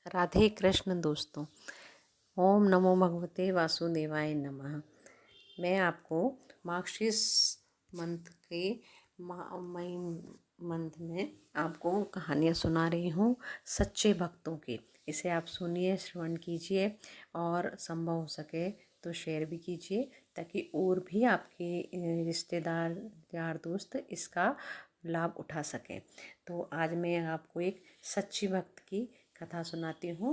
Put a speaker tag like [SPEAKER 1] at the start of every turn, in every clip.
[SPEAKER 1] राधे कृष्ण दोस्तों। ओम नमो भगवते वासुदेवाय नमः। मैं आपको मार्गशीर्ष मंथ के मई मंथ में आपको कहानियाँ सुना रही हूँ सच्चे भक्तों की। इसे आप सुनिए, श्रवण कीजिए और संभव हो सके तो शेयर भी कीजिए, ताकि और भी आपके रिश्तेदार यार दोस्त इसका लाभ उठा सकें। तो आज मैं आपको एक सच्ची भक्त की कथा सुनाती हूँ।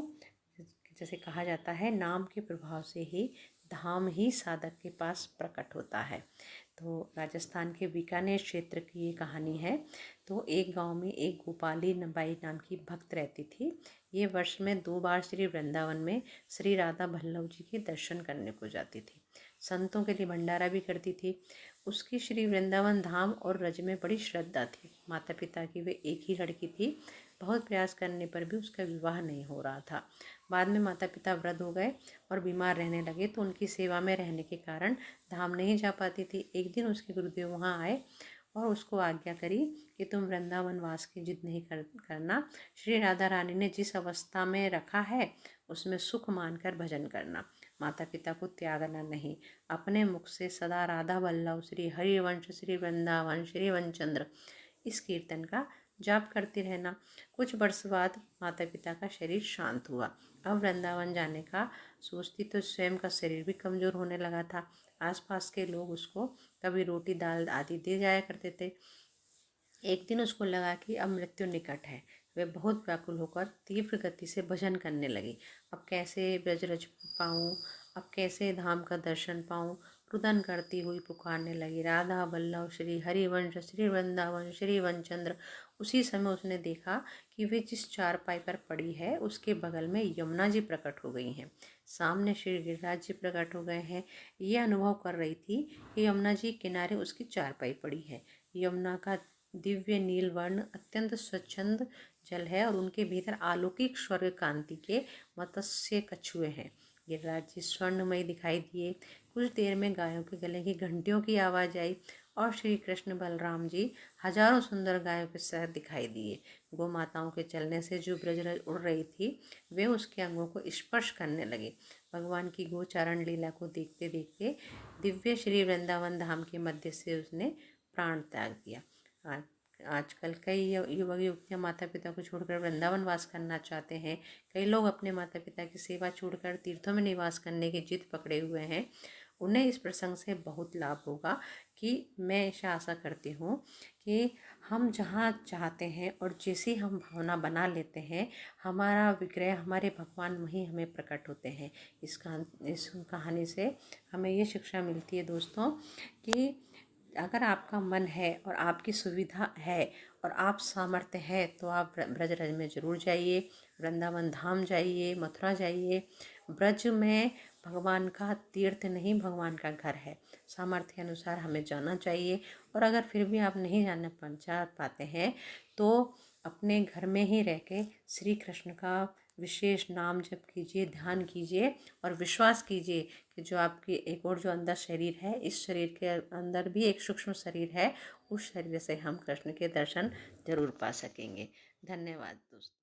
[SPEAKER 1] जैसे कहा जाता है, नाम के प्रभाव से ही धाम ही साधक के पास प्रकट होता है। तो राजस्थान के बीकानेर क्षेत्र की ये कहानी है। तो एक गांव में एक गोपाली बाई नाम की भक्त रहती थी। ये वर्ष में 2 बार श्री वृंदावन में श्री राधा बल्लभ जी के दर्शन करने को जाती थी। संतों के लिए भंडारा भी करती थी। उसकी श्री वृंदावन धाम और रज में बड़ी श्रद्धा थी। माता पिता की वे एक ही लड़की थी। बहुत प्रयास करने पर भी उसका विवाह नहीं हो रहा था। बाद में माता पिता वृद्ध हो गए और बीमार रहने लगे, तो उनकी सेवा में रहने के कारण धाम नहीं जा पाती थी। एक दिन उसके गुरुदेव वहाँ आए और उसको आज्ञा करी कि तुम वृंदावन वास की जिद नहीं करना। श्री राधा रानी ने जिस अवस्था में रखा है उसमें सुख मानकर भजन करना। माता पिता को त्यागना नहीं। अपने मुख से सदा राधा वल्लभ श्री हरिवंश श्री वृंदावन श्री वनचंद्र इस कीर्तन का जाप करते रहना। कुछ वर्ष बाद माता पिता का शरीर शांत हुआ। अब वृंदावन जाने का सोचती तो स्वयं का शरीर भी कमज़ोर होने लगा था। आसपास के लोग उसको कभी रोटी दाल आदि दे जाया करते थे। एक दिन उसको लगा कि अब मृत्यु निकट है। वह बहुत व्याकुल होकर तीव्र गति से भजन करने लगी। अब कैसे ब्रजरज पाऊँ, अब कैसे धाम का दर्शन पाऊँ। रुदन करती हुई पुकारने लगी, राधा वल्लभ श्री हरिवंश श्री वृंदावन श्री वनचंद्र। उसी समय उसने देखा कि वे जिस चारपाई पर पड़ी है उसके बगल में यमुना जी प्रकट हो गई हैं। सामने श्री गिरिराज जी प्रकट हो गए हैं। ये अनुभव कर रही थी कि यमुना जी किनारे उसकी चारपाई पड़ी है। यमुना का दिव्य नील वर्ण अत्यंत स्वच्छंद जल है और उनके भीतर अलौकिक स्वर्ग कांति के मत्स्य कछुए हैं। गिरिराज जी स्वर्णमय दिखाई दिए। कुछ देर में गायों के गले की घंटियों की आवाज़ आई और श्री कृष्ण बलराम जी हजारों सुंदर गायों के साथ दिखाई दिए। गौ माताओं के चलने से जो ब्रजरज उड़ रही थी वे उसके अंगों को स्पर्श करने लगे। भगवान की गोचारण लीला को देखते देखते दिव्य श्री वृंदावन धाम के मध्य से उसने प्राण त्याग दिया। आजकल कई युवक युवतियाँ माता पिता को छोड़कर वृंदावन वास करना चाहते हैं। कई लोग अपने माता पिता की सेवा छोड़कर तीर्थों में निवास करने की जिद पकड़े हुए हैं। उन्हें इस प्रसंग से बहुत लाभ होगा। कि मैं ऐसा आशा करती हूँ कि हम जहाँ चाहते हैं और जैसी हम भावना बना लेते हैं, हमारा विग्रह हमारे भगवान वहीं हमें प्रकट होते हैं। इस कहानी से हमें ये शिक्षा मिलती है दोस्तों कि अगर आपका मन है और आपकी सुविधा है और आप सामर्थ्य है तो आप ब्रजरज में ज़रूर जाइए, वृंदावन धाम जाइए, मथुरा जाइए। ब्रज में भगवान का तीर्थ नहीं, भगवान का घर है। सामर्थ्य के अनुसार हमें जाना चाहिए। और अगर फिर भी आप नहीं जा पाते हैं तो अपने घर में ही रह के श्री कृष्ण का विशेष नाम जप कीजिए, ध्यान कीजिए और विश्वास कीजिए कि जो आपकी एक और जो अंदर शरीर है, इस शरीर के अंदर भी एक सूक्ष्म शरीर है। उस शरीर से हम कृष्ण के दर्शन जरूर पा सकेंगे। धन्यवाद दोस्तों।